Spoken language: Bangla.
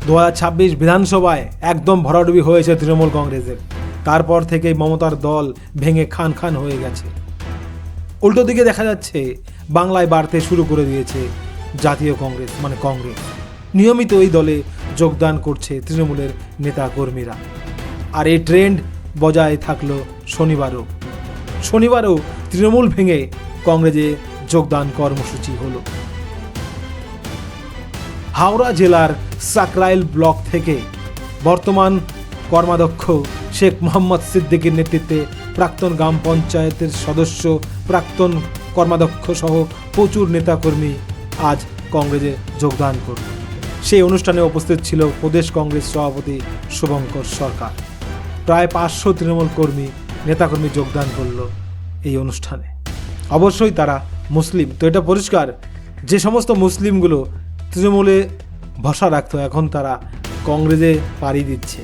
2026 বিধানসভায় একদম ভরাডুবি হয়েছে তৃণমূল কংগ্রেসের। তারপর থেকেই মমতার দল ভেঙে খান খান হয়ে গেছে। উল্টো দিকে দেখা যাচ্ছে বাংলায় বাড়তে শুরু করে দিয়েছে জাতীয় কংগ্রেস মানে কংগ্রেস। নিয়মিত এই দলে যোগদান করছে তৃণমূলের নেতা কর্মীরা। আর এই ট্রেন্ড বজায় থাকলো শনিবারও তৃণমূল ভেঙে কংগ্রেসে যোগদান কর্মসূচি হলো। হাওড়া জেলার সাকরাইল ব্লক থেকে বর্তমান কর্মাধ্যক্ষ শেখ মোহাম্মদ সিদ্দিকীর নেতৃত্বে প্রাক্তন গ্রাম পঞ্চায়েতের সদস্য, প্রাক্তন কর্মাধ্যক্ষ সহ প্রচুর নেতাকর্মী আজ কংগ্রেসে যোগদান করল। সেই অনুষ্ঠানে উপস্থিত ছিল প্রদেশ কংগ্রেস সভাপতি শুভঙ্কর সরকার। প্রায় 500 তৃণমূল নেতাকর্মী যোগদান করল এই অনুষ্ঠানে। অবশ্যই তারা মুসলিম। তো এটা পরিষ্কার, যে সমস্ত মুসলিমগুলো তৃণমূলে ভরসা রাখতো এখন তারা কংগ্রেসে পাড়ি দিচ্ছে।